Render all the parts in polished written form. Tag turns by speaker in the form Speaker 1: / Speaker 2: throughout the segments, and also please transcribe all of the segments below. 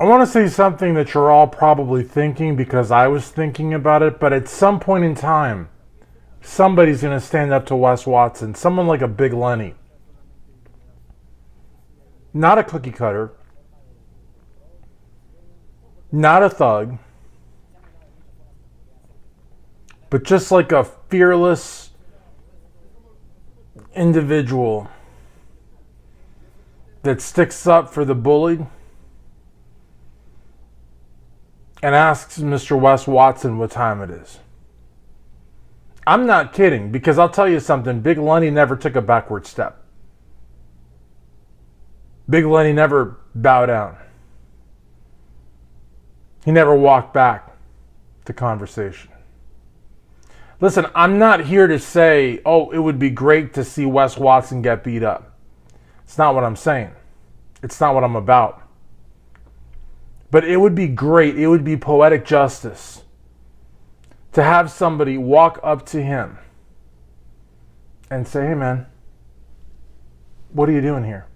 Speaker 1: want to say something that you're all probably thinking because I was thinking about it, but at some point in time, somebody's going to stand up to Wes Watson, someone like a big Lenny. Not a cookie cutter, not a thug, but just like a fearless individual that sticks up for the bullied and asks Mr. Wes Watson what time it is. I'm not kidding, because I'll tell you something, Big Lenny never took a backward step. Big Lenny never bowed down. He never walked back to conversation. Listen, I'm not here to say, oh, it would be great to see Wes Watson get beat up. It's not what I'm saying. It's not what I'm about. But it would be great, it would be poetic justice to have somebody walk up to him and say, hey man, what are you doing here?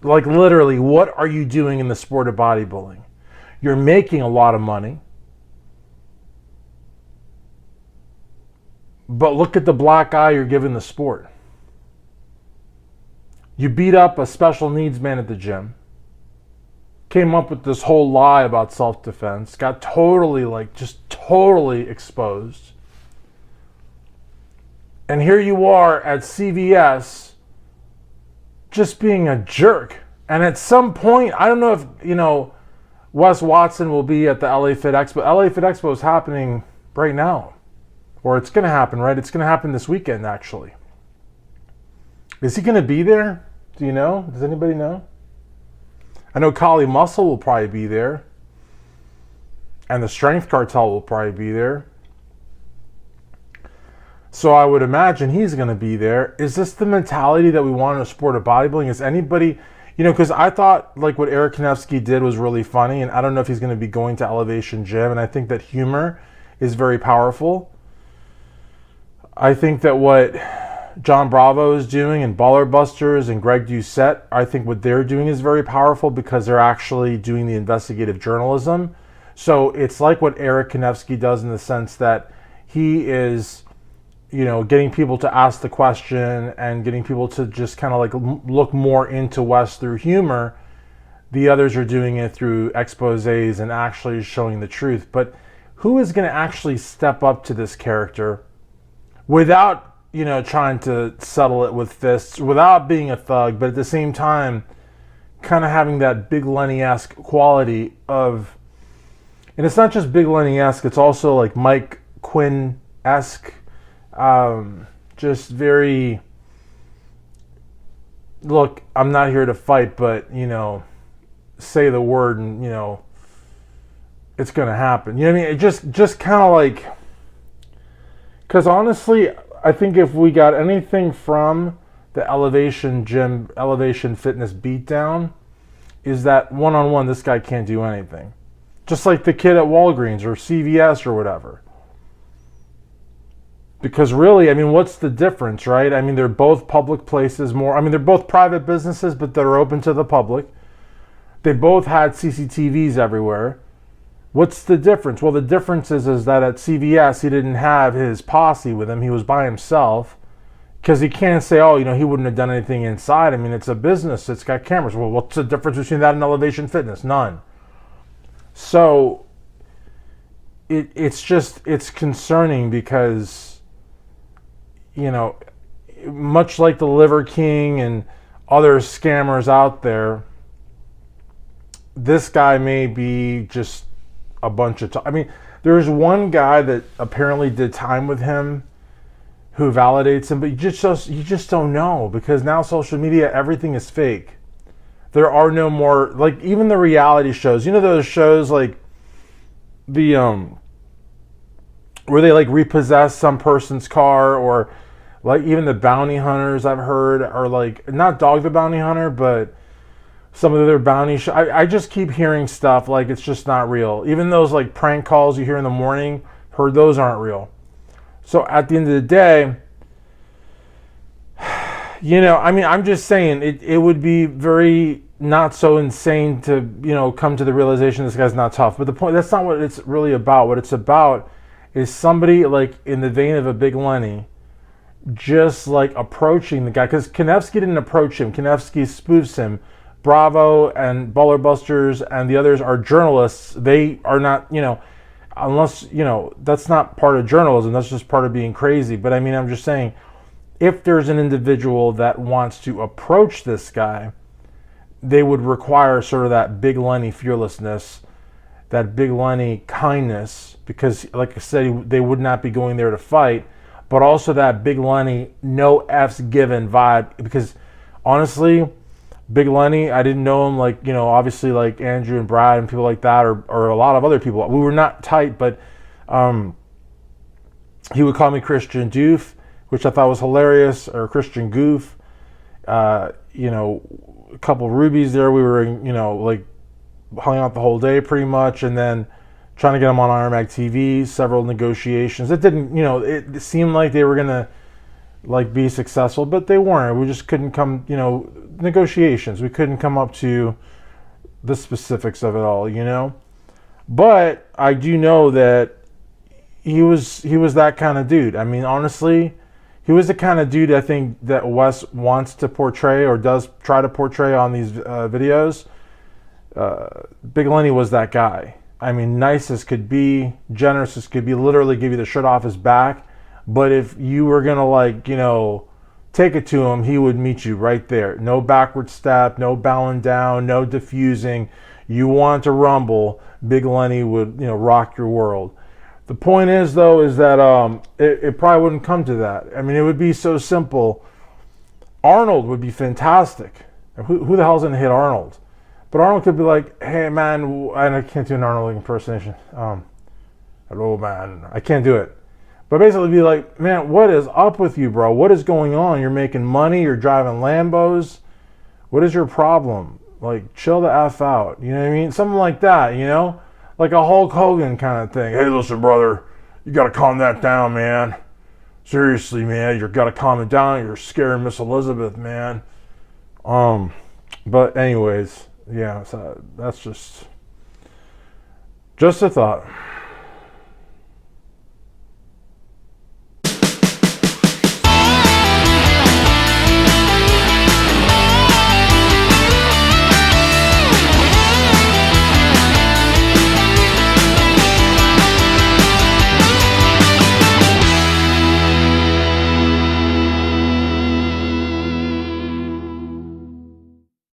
Speaker 1: Like literally, what are you doing in the sport of bodybuilding? You're making a lot of money. But look at the black eye you're giving the sport. You beat up a special needs man at the gym. Came up with this whole lie about self-defense. Got totally exposed. And here you are at CVS just being a jerk. And at some point, I don't know if, Wes Watson will be at the LA Fit Expo. LA Fit Expo is happening right now. Or it's going to happen, right? It's going to happen this weekend, actually. Is he going to be there? Do you know? Does anybody know? I know Kali Muscle will probably be there. And the Strength Cartel will probably be there. So I would imagine he's going to be there. Is this the mentality that we want in a sport of bodybuilding? Is anybody, because I thought like what Eric Kanevsky did was really funny. And I don't know if he's going to be going to Elevation Gym. And I think that humor is very powerful. I think that what John Bravo is doing and Baller Busters and Greg Doucette, I think what they're doing is very powerful because they're actually doing the investigative journalism. So it's like what Eric Kanevsky does in the sense that he is, getting people to ask the question and getting people to just kind of like look more into Wes through humor. The others are doing it through exposés and actually showing the truth. But who is going to actually step up to this character without trying to settle it with fists, without being a thug, but at the same time, kind of having that Big Lenny-esque quality of, and it's not just Big Lenny-esque, it's also like Mike Quinn-esque, just very, look, I'm not here to fight, but, say the word and, it's going to happen. You know what I mean? It just kind of like, because honestly, I think if we got anything from the Elevation Gym, Elevation Fitness beatdown, is that one-on-one, this guy can't do anything. Just like the kid at Walgreens or CVS or whatever. Because really, what's the difference, right? They're both public places they're both private businesses, but they're open to the public. They both had CCTVs everywhere. What's the difference? Well, the difference is that at CVS, he didn't have his posse with him. He was by himself. Because he can't say, he wouldn't have done anything inside. It's a business. It's got cameras. Well, what's the difference between that and Elevation Fitness? None. So, it's concerning because, much like the Liver King and other scammers out there, this guy may be just a bunch of there's one guy that apparently did time with him who validates him, but you just don't know, because now social media, everything is fake. There are no more, like, even the reality shows, those shows like the where they like repossess some person's car, or like even the bounty hunters I've heard are like, not Dog the Bounty Hunter, but some of their bounty I just keep hearing stuff like it's just not real. Even those like prank calls you hear in the morning, heard those aren't real. So at the end of the day, I mean, I'm just saying it would be very not so insane to, come to the realization this guy's not tough. But the point, that's not what it's really about. What it's about is somebody like in the vein of a Big Lenny, just like approaching the guy. Because Kanevsky didn't approach him. Kanevsky spoofs him. Bravo and Baller Busters and the others are journalists. They are not, unless, that's not part of journalism. That's just part of being crazy. But I mean, I'm just saying, if there's an individual that wants to approach this guy, they would require sort of that Big Lenny fearlessness, that Big Lenny kindness, because, like I said, they would not be going there to fight, but also that Big Lenny no F's given vibe. Because honestly, Big Lenny, I didn't know him like, obviously like Andrew and Brad and people like that, or a lot of other people. We were not tight, but he would call me Christian Doof, which I thought was hilarious, or Christian Goof. A couple rubies there. We were, like hung out the whole day pretty much, and then trying to get them on Iron Mag TV, several negotiations. It didn't, it seemed like they were going to like be successful, but they weren't. We just couldn't come, negotiations. We couldn't come up to the specifics of it all, But I do know that he was that kind of dude. I mean, honestly, he was the kind of dude I think that Wes wants to portray or does try to portray on these videos. Big Lenny was that guy. I mean, nice as could be, generous as could be, literally give you the shirt off his back. But if you were going to, like, take it to him, he would meet you right there. No backward step, no bowing down, no diffusing. You want to rumble, Big Lenny would, rock your world. The point is, though, is that it probably wouldn't come to that. I mean, it would be so simple. Arnold would be fantastic. Who the hell's going to hit Arnold? But Arnold could be like, hey, man, and I can't do an Arnold impersonation. Hello, man. I can't do it. But basically be like, man, what is up with you, bro? What is going on? You're making money. You're driving Lambos. What is your problem? Like, chill the F out. You know what I mean? Something like that, Like a Hulk Hogan kind of thing. Hey, listen, brother, you got to calm that down, man. Seriously, man, you got to calm it down. You're scaring Miss Elizabeth, man. But anyways, yeah, so that's just a thought.